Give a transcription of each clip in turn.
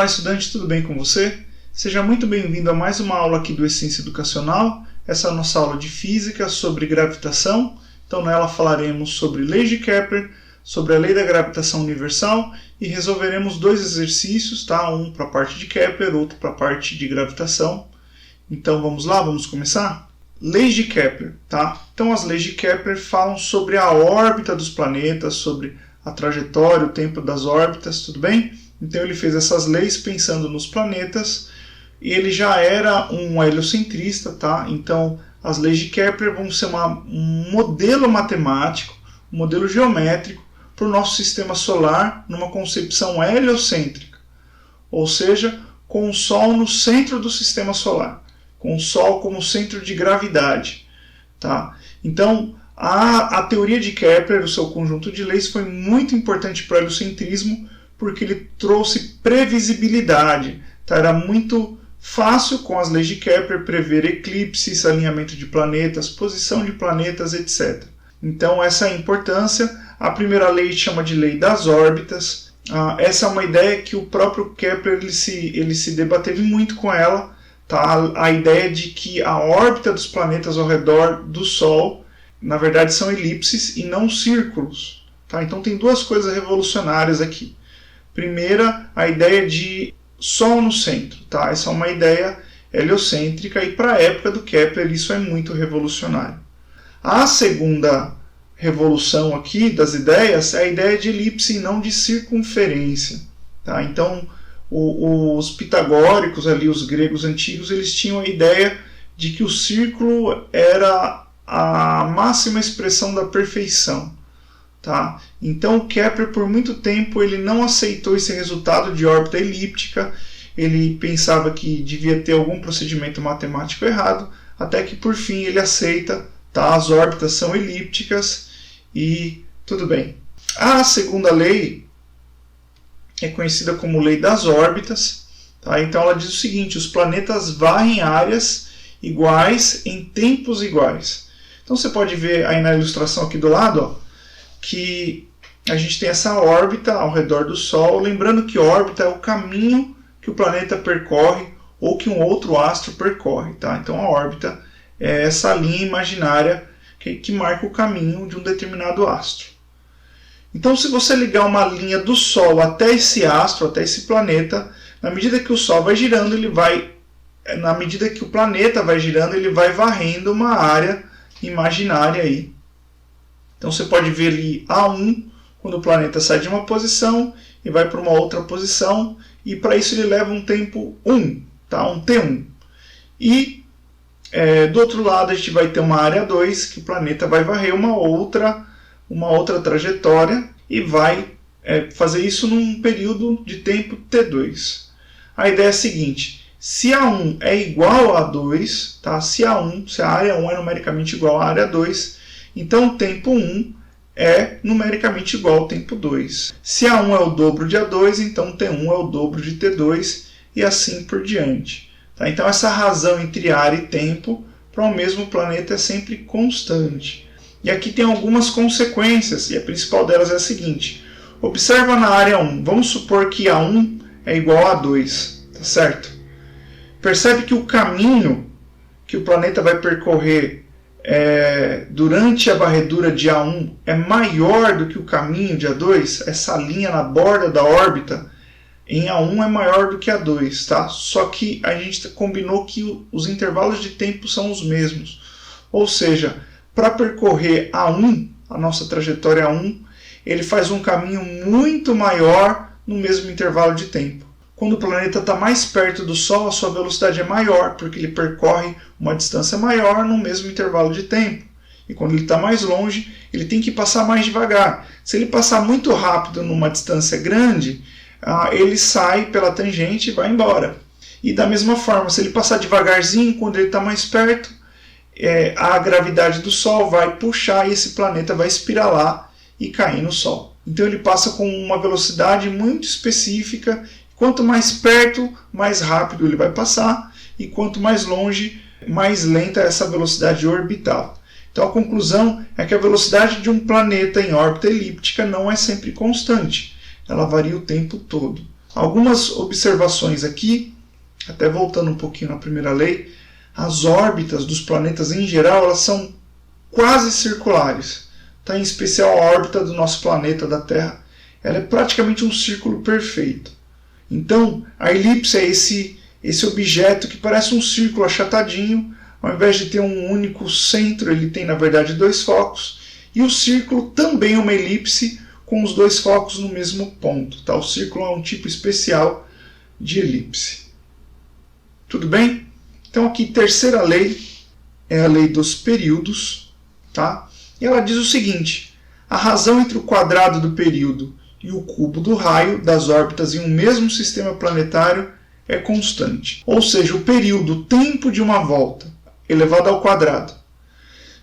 Olá, estudante, tudo bem com você? Seja muito bem-vindo a mais uma aula aqui do Essência Educacional. Essa é a nossa aula de Física sobre gravitação. Então, nela falaremos sobre leis de Kepler, sobre a lei da gravitação universal e resolveremos dois exercícios, tá? Um para a parte de Kepler, outro para a parte de gravitação. Então, vamos lá, vamos começar? Leis de Kepler, tá? Então, as leis de Kepler falam sobre a órbita dos planetas, sobre a trajetória, o tempo das órbitas, tudo bem? Então ele fez essas leis pensando nos planetas e ele já era um heliocentrista, tá? Então as leis de Kepler vão ser um modelo matemático, um modelo geométrico para o nosso sistema solar numa concepção heliocêntrica, ou seja, com o Sol no centro do sistema solar, com o Sol como centro de gravidade, tá? Então a teoria de Kepler, o seu conjunto de leis, foi muito importante para o heliocentrismo porque ele trouxe previsibilidade. Tá? Era muito fácil, com as leis de Kepler, prever eclipses, alinhamento de planetas, posição de planetas, etc. Então, essa é a importância. A primeira lei chama de lei das órbitas. Essa é uma ideia que o próprio Kepler ele se debateve muito com ela. Tá? A ideia de que a órbita dos planetas ao redor do Sol, na verdade, são elipses e não círculos. Tá? Então, tem duas coisas revolucionárias aqui. Primeira, a ideia de Sol no centro. Tá? Essa é uma ideia heliocêntrica e para a época do Kepler isso é muito revolucionário. A segunda revolução aqui das ideias é a ideia de elipse e não de circunferência. Tá? Então, os pitagóricos, ali, os gregos antigos, eles tinham a ideia de que o círculo era a máxima expressão da perfeição. Tá? Então o Kepler por muito tempo ele não aceitou esse resultado de órbita elíptica, ele pensava que devia ter algum procedimento matemático errado, até que por fim ele aceita, tá? As órbitas são elípticas e tudo bem. A segunda lei é conhecida como lei das órbitas, tá? Então ela diz o seguinte: os planetas varrem áreas iguais em tempos iguais. Então você pode ver aí na ilustração aqui do lado, ó, que a gente tem essa órbita ao redor do Sol, lembrando que órbita é o caminho que o planeta percorre ou que um outro astro percorre. Tá? Então a órbita é essa linha imaginária que marca o caminho de um determinado astro. Então se você ligar uma linha do Sol até esse astro, até esse planeta, na medida que o Sol vai girando, na medida que o planeta vai girando, ele vai varrendo uma área imaginária aí. Então você pode ver ali A1, quando o planeta sai de uma posição e vai para uma outra posição, e para isso ele leva um tempo 1, tá? Um T1. E do outro lado a gente vai ter uma área 2, que o planeta vai varrer uma outra trajetória e vai fazer isso num período de tempo T2. A ideia é a seguinte: se A1 é igual a A2, tá? Se a área 1 é numericamente igual à área 2, então o tempo 1 é numericamente igual ao tempo 2. Se A1 é o dobro de A2, então T1 é o dobro de T2 e assim por diante. Tá? Então essa razão entre área e tempo para o mesmo planeta é sempre constante. E aqui tem algumas consequências, e a principal delas é a seguinte: observa na área 1, vamos supor que A1 é igual a A2, tá certo? Percebe que o caminho que o planeta vai percorrer durante a varredura de A1 é maior do que o caminho de A2, essa linha na borda da órbita em A1 é maior do que A2, tá? Só que a gente combinou que os intervalos de tempo são os mesmos, ou seja, para percorrer A1, a nossa trajetória A1, ele faz um caminho muito maior no mesmo intervalo de tempo. Quando o planeta está mais perto do Sol, a sua velocidade é maior, porque ele percorre uma distância maior no mesmo intervalo de tempo. E quando ele está mais longe, ele tem que passar mais devagar. Se ele passar muito rápido numa distância grande, ele sai pela tangente e vai embora. E da mesma forma, se ele passar devagarzinho, quando ele está mais perto, a gravidade do Sol vai puxar e esse planeta vai espiralar e cair no Sol. Então ele passa com uma velocidade muito específica. Quanto mais perto, mais rápido ele vai passar, e quanto mais longe, mais lenta é essa velocidade orbital. Então a conclusão é que a velocidade de um planeta em órbita elíptica não é sempre constante, ela varia o tempo todo. Algumas observações aqui, até voltando um pouquinho na primeira lei, as órbitas dos planetas em geral elas são quase circulares. Tá? Em especial a órbita do nosso planeta, da Terra, ela é praticamente um círculo perfeito. Então, a elipse é esse objeto que parece um círculo achatadinho, ao invés de ter um único centro, ele tem na verdade dois focos, e o círculo também é uma elipse com os dois focos no mesmo ponto. Tá? O círculo é um tipo especial de elipse. Tudo bem? Então aqui, terceira lei é a lei dos períodos. Tá? E ela diz o seguinte: a razão entre o quadrado do período e o cubo do raio das órbitas em um mesmo sistema planetário é constante. Ou seja, o período, o tempo de uma volta, elevado ao quadrado,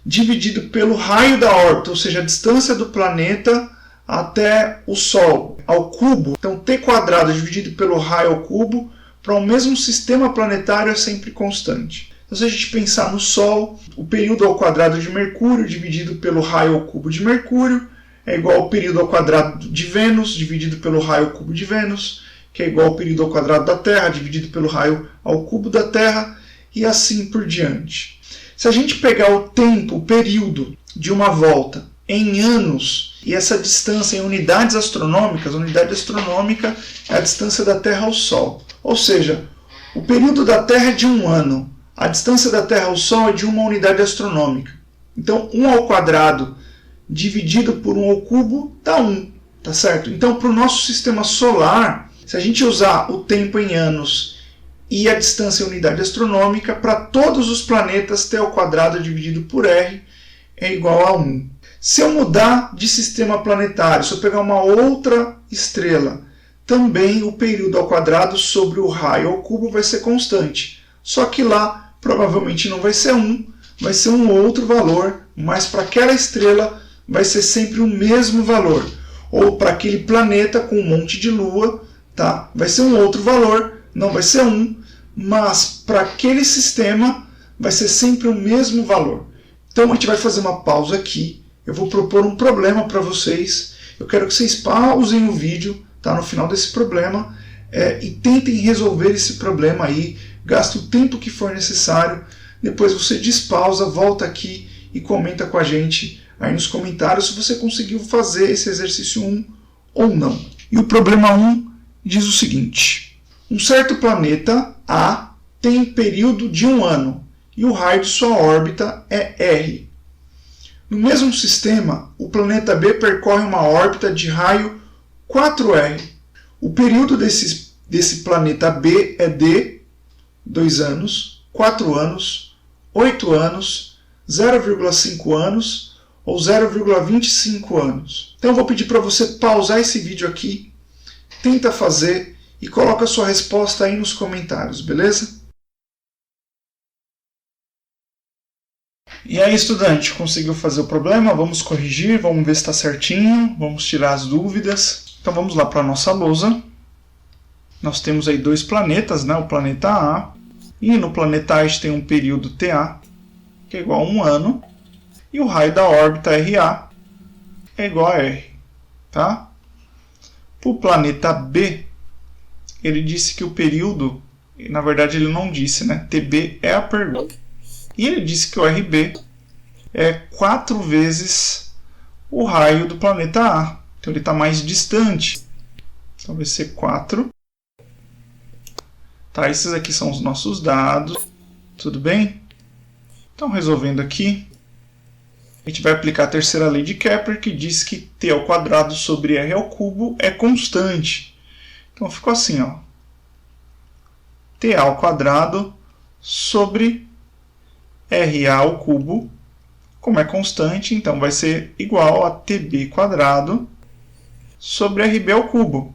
dividido pelo raio da órbita, ou seja, a distância do planeta até o Sol, ao cubo. Então, t quadrado dividido pelo raio ao cubo, para o mesmo sistema planetário é sempre constante. Então, se a gente pensar no Sol, o período ao quadrado de Mercúrio dividido pelo raio ao cubo de Mercúrio é igual ao período ao quadrado de Vênus dividido pelo raio ao cubo de Vênus, que é igual ao período ao quadrado da Terra dividido pelo raio ao cubo da Terra, e assim por diante. Se a gente pegar o tempo, o período de uma volta em anos, e essa distância em unidades astronômicas, a unidade astronômica é a distância da Terra ao Sol. Ou seja, o período da Terra é de um ano, a distância da Terra ao Sol é de uma unidade astronômica. Então, 1 ao quadrado dividido por 1 ao cubo dá 1, tá certo? Então, para o nosso sistema solar, se a gente usar o tempo em anos e a distância em unidade astronômica, para todos os planetas, t ao quadrado dividido por r é igual a 1. Se eu mudar de sistema planetário, se eu pegar uma outra estrela, também o período ao quadrado sobre o raio ao cubo vai ser constante. Só que lá provavelmente não vai ser 1, vai ser um outro valor, mas para aquela estrela vai ser sempre o mesmo valor. Ou para aquele planeta com um monte de lua, tá? Vai ser um outro valor, não vai ser 1, mas para aquele sistema vai ser sempre o mesmo valor. Então a gente vai fazer uma pausa aqui. Eu vou propor um problema para vocês. Eu quero que vocês pausem o vídeo, tá, no final desse problema, e tentem resolver esse problema aí. Gaste o tempo que for necessário. Depois você despausa, volta aqui e comenta com a gente aí nos comentários se você conseguiu fazer esse exercício 1 ou não. E o problema 1 diz o seguinte: um certo planeta A tem período de 1 ano e o raio de sua órbita é R. No mesmo sistema, o planeta B percorre uma órbita de raio 4R. O período desse planeta B é de 2 anos, 4 anos, 8 anos, 0,5 anos ou 0,25 anos. Então eu vou pedir para você pausar esse vídeo aqui, tenta fazer e coloca a sua resposta aí nos comentários, beleza? E aí, estudante, conseguiu fazer o problema? Vamos corrigir, vamos ver se está certinho, vamos tirar as dúvidas. Então vamos lá para a nossa lousa. Nós temos aí 2 planetas, né? O planeta A, e no planeta A a gente tem um período TA, que é igual a 1 ano, e o raio da órbita RA é igual a R. Tá? Para o planeta B, ele disse que o período, na verdade ele não disse, né? TB é a pergunta. E ele disse que o RB é 4 vezes o raio do planeta A. Então ele está mais distante. Então vai ser 4. Tá, esses aqui são os nossos dados. Tudo bem? Então, resolvendo aqui, a gente vai aplicar a terceira lei de Kepler, que diz que t ao quadrado sobre r ao cubo é constante. Então ficou assim, ó. T ao quadrado sobre RA ao cubo, como é constante, então vai ser igual a TB quadrado sobre RB ao cubo.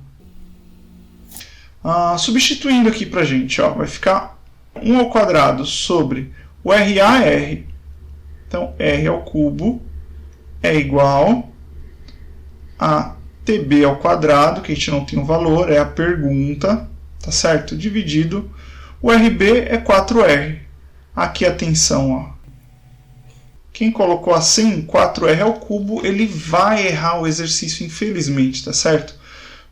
Substituindo aqui para a gente, ó, vai ficar 1 ao quadrado sobre o RA é R. Então, R ao cubo é igual a TB ao quadrado, que a gente não tem um valor, é a pergunta, tá certo? Dividido, o RB é 4R. Aqui, atenção, ó. Quem colocou assim, 4R ao cubo, ele vai errar o exercício, infelizmente, tá certo?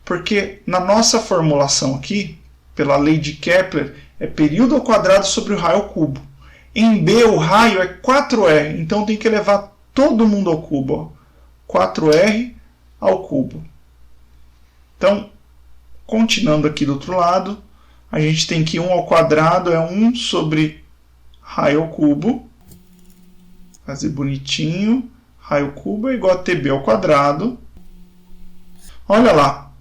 Porque na nossa formulação aqui, pela lei de Kepler, é período ao quadrado sobre o raio ao cubo. Em B, o raio é 4R, então tem que elevar todo mundo ao cubo. Ó. 4R ao cubo. Então, continuando aqui do outro lado, a gente tem que 1 ao quadrado é 1 sobre raio ao cubo. Fazer bonitinho. Raio ao cubo é igual a TB ao quadrado. Olha lá.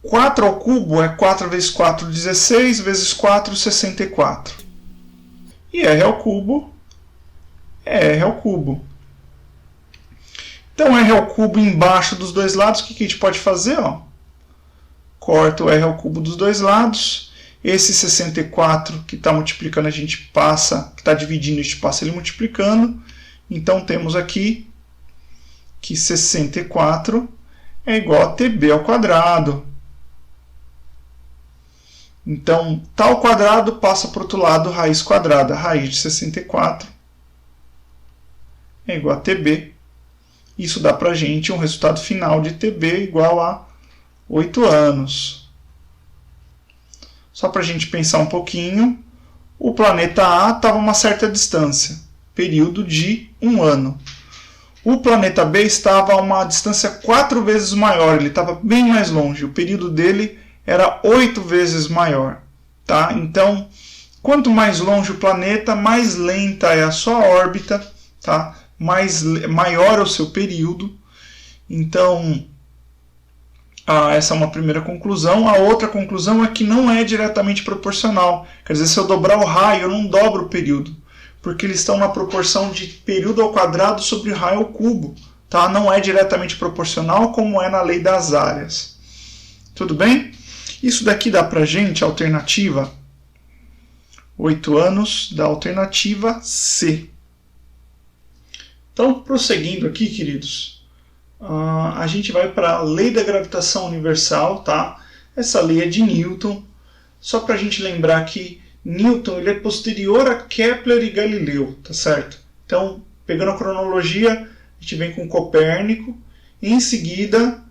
4 ao cubo é 4 vezes 4, 16, vezes 4, 64. E R ao cubo é R ao cubo. Então, R ao cubo embaixo dos dois lados, o que a gente pode fazer? Ó? Corta o R ao cubo dos dois lados. Esse 64 que está multiplicando, a gente passa, que está dividindo, a gente passa ele multiplicando. Então, temos aqui que 64 é igual a TB ao quadrado. Então, tal quadrado passa para o outro lado, raiz quadrada. Raiz de 64 é igual a TB. Isso dá para a gente um resultado final de TB igual a 8 anos. Só para a gente pensar um pouquinho, o planeta A estava a uma certa distância, período de 1 ano. O planeta B estava a uma distância 4 vezes maior, ele estava bem mais longe, o período dele era 8 vezes maior. Tá? Então, quanto mais longe o planeta, mais lenta é a sua órbita, tá? Maior é o seu período. Então, essa é uma primeira conclusão. A outra conclusão é que não é diretamente proporcional. Quer dizer, se eu dobrar o raio, eu não dobro o período, porque eles estão na proporção de período ao quadrado sobre raio ao cubo. Tá? Não é diretamente proporcional, como é na lei das áreas. Tudo bem? Isso daqui dá para a gente a alternativa 8 anos da alternativa C. Então, prosseguindo aqui, queridos, a gente vai para a lei da gravitação universal. Tá? Essa lei é de Newton. Só para a gente lembrar que Newton ele é posterior a Kepler e Galileu, tá certo? Então, pegando a cronologia, a gente vem com Copérnico. Em seguida,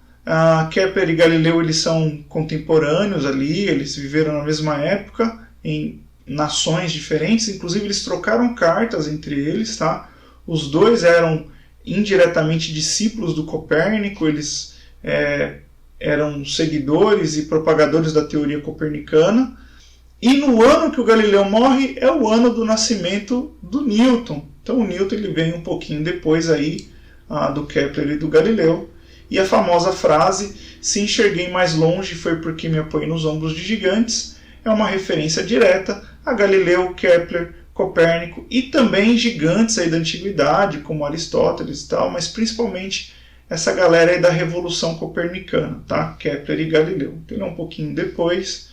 Kepler e Galileu eles são contemporâneos ali, eles viveram na mesma época, em nações diferentes, inclusive eles trocaram cartas entre eles. Tá? Os dois eram indiretamente discípulos do Copérnico, eles eram seguidores e propagadores da teoria copernicana. E no ano que o Galileu morre é o ano do nascimento do Newton. Então o Newton ele vem um pouquinho depois aí, do Kepler e do Galileu. E a famosa frase, se enxerguei mais longe foi porque me apoiei nos ombros de gigantes, é uma referência direta a Galileu, Kepler, Copérnico e também gigantes aí da antiguidade, como Aristóteles e tal, mas principalmente essa galera aí da Revolução Copernicana, tá? Kepler e Galileu. Então um pouquinho depois.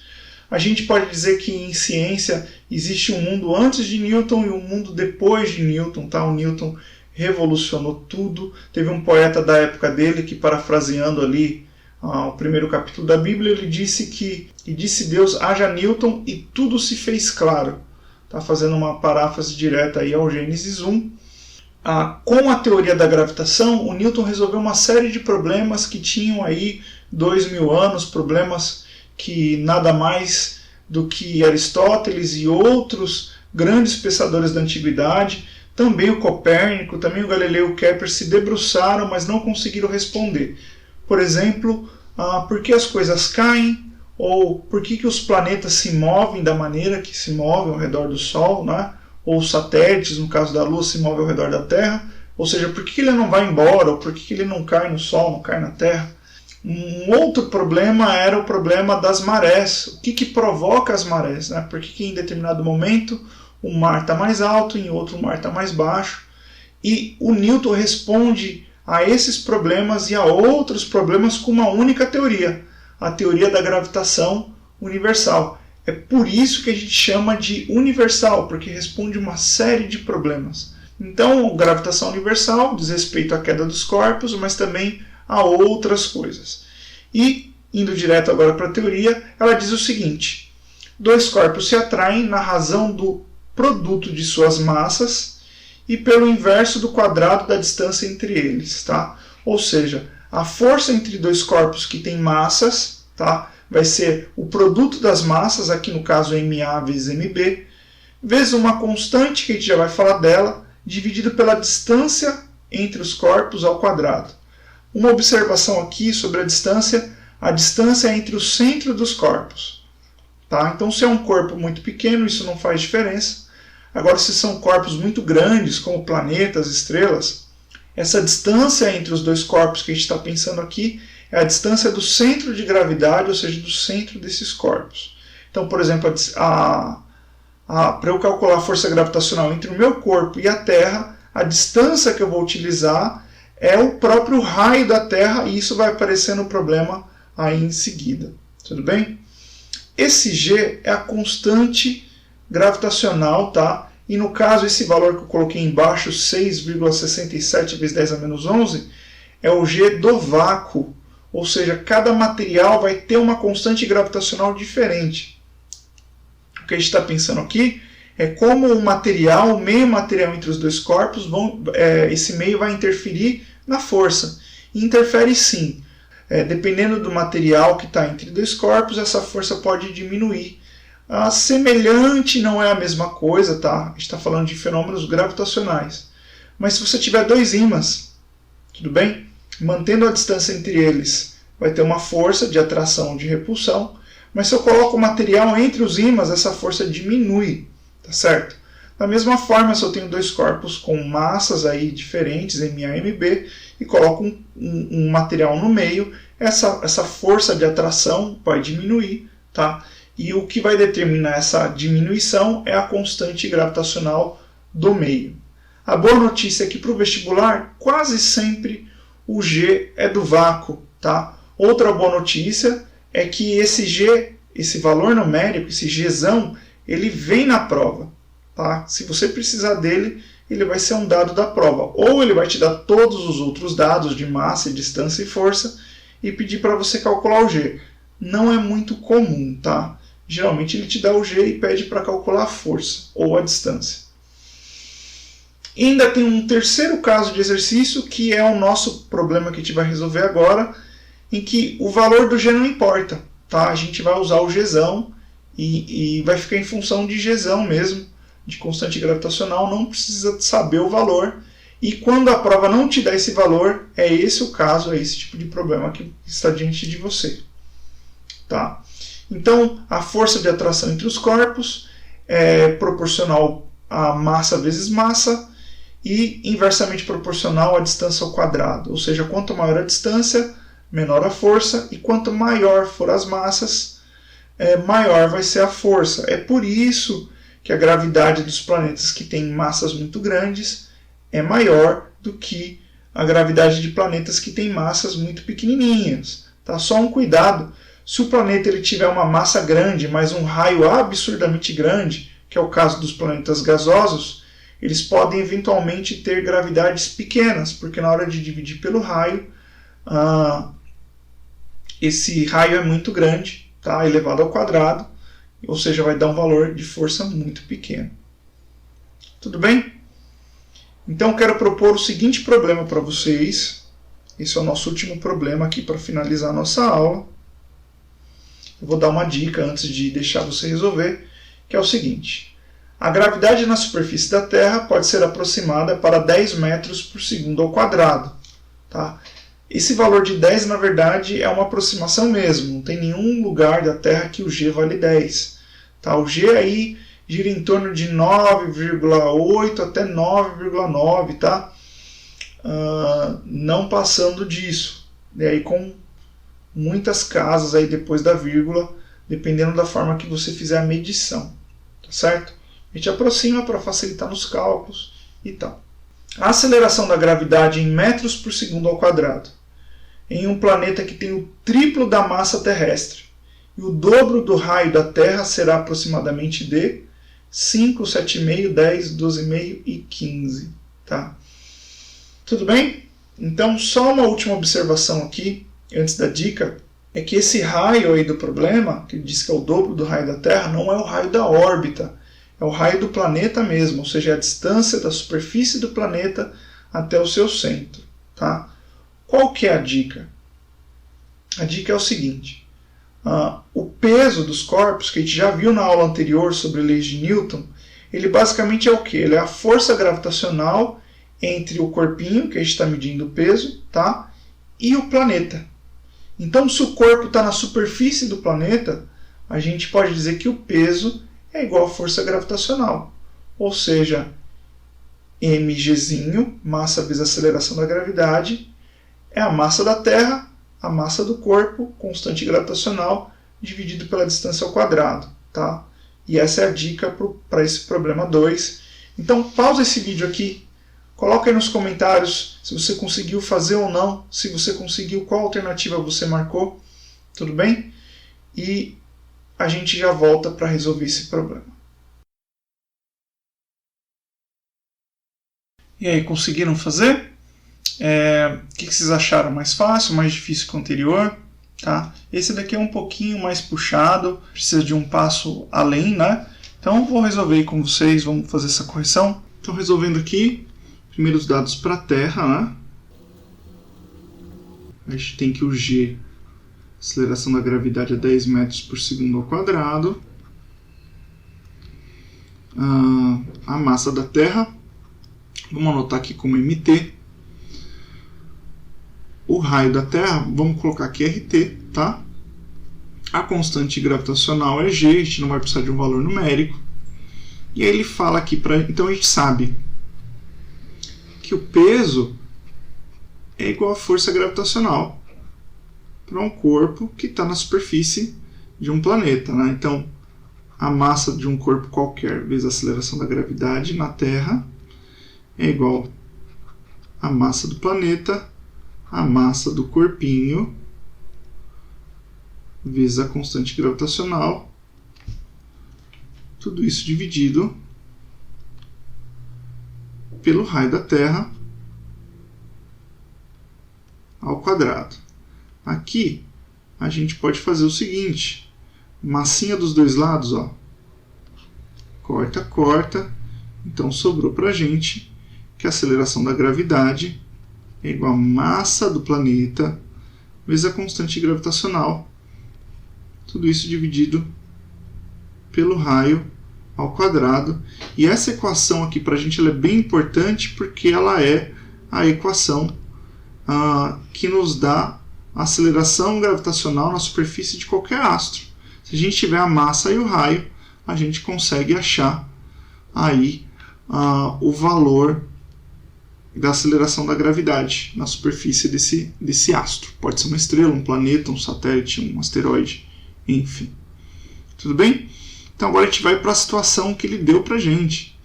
A gente pode dizer que em ciência existe um mundo antes de Newton e um mundo depois de Newton. Tá? O Newton revolucionou tudo. Teve um poeta da época dele que, parafraseando ali o primeiro capítulo da Bíblia, ele disse que "E disse Deus, haja Newton e tudo se fez claro". Tá fazendo uma paráfrase direta aí ao Gênesis 1. Com a teoria da gravitação, o Newton resolveu uma série de problemas que tinham aí 2000 anos, problemas que nada mais do que Aristóteles e outros grandes pensadores da antiguidade, também o Copérnico, também o Galileu e o Kepler se debruçaram, mas não conseguiram responder. Por exemplo, por que as coisas caem, ou por que os planetas se movem da maneira que se movem ao redor do Sol, né? Ou os satélites, no caso da Lua, se movem ao redor da Terra, ou seja, por que ele não vai embora, ou por que ele não cai no Sol, não cai na Terra. Um outro problema era o problema das marés. O que provoca as marés? Né? Por que em determinado momento o mar está mais alto, em outro o mar está mais baixo? E o Newton responde a esses problemas e a outros problemas com uma única teoria, a teoria da gravitação universal. É por isso que a gente chama de universal, porque responde uma série de problemas. Então, gravitação universal diz respeito à queda dos corpos, mas também a outras coisas. E, indo direto agora para a teoria, ela diz o seguinte: dois corpos se atraem na razão do produto de suas massas e pelo inverso do quadrado da distância entre eles. Tá? Ou seja, a força entre dois corpos que têm massas tá? Vai ser o produto das massas, aqui no caso MA vezes MB, vezes uma constante, que a gente já vai falar dela, dividido pela distância entre os corpos ao quadrado. Uma observação aqui sobre a distância é entre o centro dos corpos. Tá? Então, se é um corpo muito pequeno, isso não faz diferença. Agora, se são corpos muito grandes, como planetas, estrelas, essa distância entre os dois corpos que a gente está pensando aqui é a distância do centro de gravidade, ou seja, do centro desses corpos. Então, por exemplo, para eu calcular a força gravitacional entre o meu corpo e a Terra, a distância que eu vou utilizar é o próprio raio da Terra, e isso vai aparecer no problema aí em seguida. Tudo bem? Esse G é a constante gravitacional, tá? E no caso, esse valor que eu coloquei embaixo, 6,67 vezes 10 a menos 11, é o G do vácuo. Ou seja, cada material vai ter uma constante gravitacional diferente. O que a gente está pensando aqui é como o material, o meio material entre os dois corpos, esse meio vai interferir na força. E interfere sim. Dependendo do material que está entre dois corpos, essa força pode diminuir. Semelhante não é a mesma coisa, tá? A gente está falando de fenômenos gravitacionais. Mas se você tiver dois ímãs, tudo bem? Mantendo a distância entre eles, vai ter uma força de atração ou de repulsão. Mas se eu coloco o material entre os ímãs, essa força diminui, tá certo? Da mesma forma, se eu tenho dois corpos com massas aí diferentes, MA e MB, e coloco um material no meio, essa força de atração vai diminuir, tá? E o que vai determinar essa diminuição é a constante gravitacional do meio. A boa notícia aqui para o vestibular, quase sempre o G é do vácuo, tá? Outra boa notícia é que esse G, esse valor numérico, esse Gzão, ele vem na prova. Tá? Se você precisar dele, ele vai ser um dado da prova. Ou ele vai te dar todos os outros dados de massa, distância e força e pedir para você calcular o G. Não é muito comum, tá? Geralmente ele te dá o G e pede para calcular a força ou a distância. E ainda tem um terceiro caso de exercício, que é o nosso problema que a gente vai resolver agora, em que o valor do G não importa. Tá? A gente vai usar o Gzão e vai ficar em função de Gzão mesmo, de constante gravitacional, não precisa saber o valor. E quando a prova não te dá esse valor, é esse o caso, é esse tipo de problema que está diante de você. Tá? Então, a força de atração entre os corpos é proporcional a massa vezes massa e inversamente proporcional à distância ao quadrado. Ou seja, quanto maior a distância, menor a força, e quanto maior for as massas, maior vai ser a força. É por isso que a gravidade dos planetas que têm massas muito grandes é maior do que a gravidade de planetas que têm massas muito pequenininhas. Tá? Só um cuidado, se o planeta ele tiver uma massa grande, mas um raio absurdamente grande, que é o caso dos planetas gasosos, eles podem eventualmente ter gravidades pequenas, porque na hora de dividir pelo raio, esse raio é muito grande, tá? Elevado ao quadrado, ou seja, vai dar um valor de força muito pequeno. Tudo bem? Então, quero propor o seguinte problema para vocês. Esse é o nosso último problema aqui para finalizar a nossa aula. Eu vou dar uma dica antes de deixar você resolver, que é o seguinte. A gravidade na superfície da Terra pode ser aproximada para 10 metros por segundo ao quadrado. Tá? Esse valor de 10, na verdade, é uma aproximação mesmo. Não tem nenhum lugar da Terra que o G vale 10. Tá? O G aí gira em torno de 9,8 até 9,9, tá? Não passando disso. E aí com muitas casas aí depois da vírgula, dependendo da forma que você fizer a medição. Tá certo? A gente aproxima para facilitar nos cálculos e tal. A aceleração da gravidade em metros por segundo ao quadrado em um planeta que tem o triplo da massa terrestre e o dobro do raio da Terra será aproximadamente de 5, 7,5, 10, 12,5 e 15. Tá? Tudo bem? Então, só uma última observação aqui, antes da dica, é que esse raio aí do problema, que diz que é o dobro do raio da Terra, não é o raio da órbita, é o raio do planeta mesmo, ou seja, é a distância da superfície do planeta até o seu centro. Tá? Qual que é a dica? A dica é o seguinte. O peso dos corpos, que a gente já viu na aula anterior sobre leis de Newton, ele basicamente é o quê? Ele é a força gravitacional entre o corpinho, que a gente está medindo o peso, tá? E o planeta. Então, se o corpo está na superfície do planeta, a gente pode dizer que o peso é igual à força gravitacional. Ou seja, mgzinho, massa vezes aceleração da gravidade, é a massa da Terra, a massa do corpo, constante gravitacional, dividido pela distância ao quadrado. Tá? E essa é a dica para esse problema 2. Então, pausa esse vídeo aqui. Coloca aí nos comentários se você conseguiu fazer ou não, se você conseguiu, qual alternativa você marcou, tudo bem? E a gente já volta para resolver esse problema. E aí, conseguiram fazer? O que vocês acharam? Mais fácil, mais difícil que o anterior? Tá? Esse daqui é um pouquinho mais puxado, precisa de um passo além, né? Então, vou resolver aí com vocês, vamos fazer essa correção. Estou resolvendo aqui. Primeiros dados para a Terra, né? A gente tem que o G, aceleração da gravidade é 10 metros por segundo ao quadrado. A massa da Terra, vamos anotar aqui como MT. O raio da Terra, vamos colocar aqui RT, tá? A constante gravitacional é G, a gente não vai precisar de um valor numérico. E aí ele fala aqui, então a gente sabe que o peso é igual à força gravitacional para um corpo que está na superfície de um planeta. Né? Então, a massa de um corpo qualquer vezes a aceleração da gravidade na Terra é igual à massa do planeta, a massa do corpinho, vezes a constante gravitacional, tudo isso dividido pelo raio da Terra ao quadrado. Aqui a gente pode fazer o seguinte, massinha dos dois lados, ó, corta, corta, então sobrou para a gente que a aceleração da gravidade é igual à massa do planeta vezes a constante gravitacional, tudo isso dividido pelo raio ao quadrado. E essa equação aqui para a gente ela é bem importante porque ela é a equação que nos dá a aceleração gravitacional na superfície de qualquer astro. Se a gente tiver a massa e o raio, a gente consegue achar aí o valor da aceleração da gravidade na superfície desse astro. Pode ser uma estrela, um planeta, um satélite, um asteroide, enfim. Tudo bem? Então agora a gente vai para a situação que ele deu para a gente.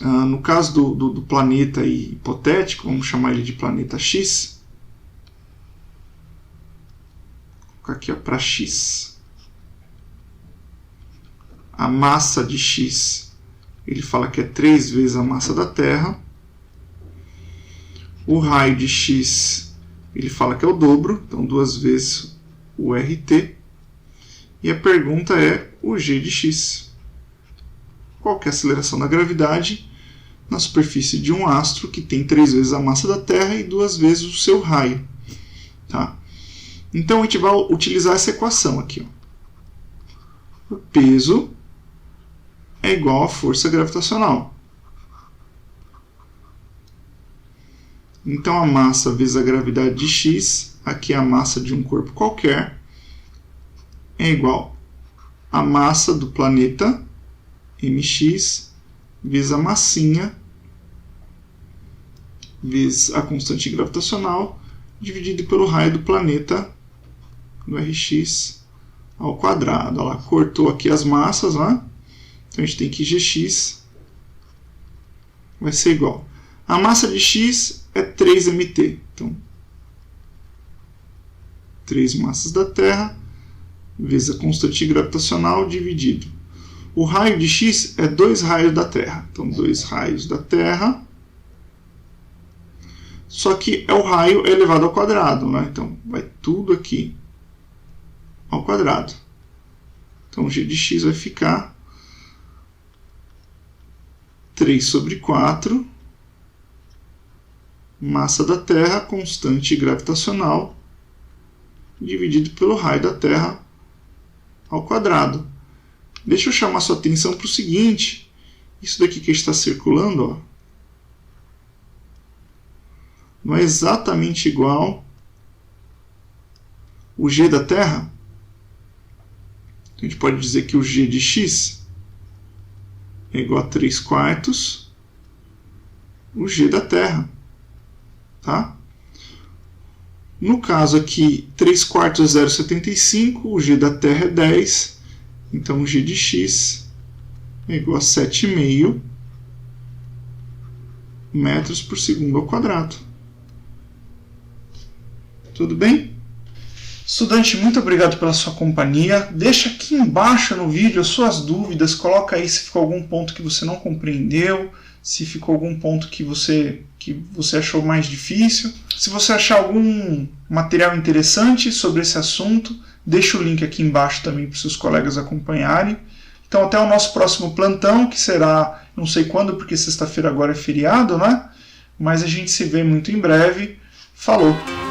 No caso do planeta aí, hipotético, vamos chamar ele de planeta X. Vou colocar aqui para X. A massa de X, ele fala que é 3 vezes a massa da Terra. O raio de X, ele fala que é o dobro, então 2 vezes o RT. E a pergunta é o G de X. Qual que é a aceleração da gravidade na superfície de um astro que tem 3 vezes a massa da Terra e 2 vezes o seu raio? Tá? Então a gente vai utilizar essa equação aqui. Ó. O peso é igual à força gravitacional. Então a massa vezes a gravidade de X, aqui é a massa de um corpo qualquer, é igual à massa do planeta, mx, vezes a massinha, vezes a constante gravitacional, dividido pelo raio do planeta, do Rx, ao quadrado. Ela cortou aqui as massas, né? Então a gente tem que Gx vai ser igual. A massa de X é 3 mt. Então, 3 massas da Terra vezes a constante gravitacional dividido. O raio de X é 2 raios da Terra. Então, 2 raios da Terra. Só que é o raio elevado ao quadrado, né? Então, vai tudo aqui ao quadrado. Então, G de X vai ficar 3 sobre 4, massa da Terra, constante gravitacional, dividido pelo raio da Terra ao quadrado. Deixa eu chamar sua atenção para o seguinte, isso daqui que está circulando, ó, não é exatamente igual o g da Terra? A gente pode dizer que o g de x é igual a 3/4 o g da Terra. Tá? No caso aqui, 3/4 é 0,75, o g da Terra é 10, então o g de x é igual a 7,5 metros por segundo ao quadrado. Tudo bem? Estudante, muito obrigado pela sua companhia. Deixa aqui embaixo no vídeo as suas dúvidas, coloca aí se ficou algum ponto que você não compreendeu, se ficou algum ponto que você achou mais difícil. Se você achar algum material interessante sobre esse assunto, deixa o link aqui embaixo também para os seus colegas acompanharem. Então até o nosso próximo plantão, que será, não sei quando, porque sexta-feira agora é feriado, né? Mas a gente se vê muito em breve. Falou!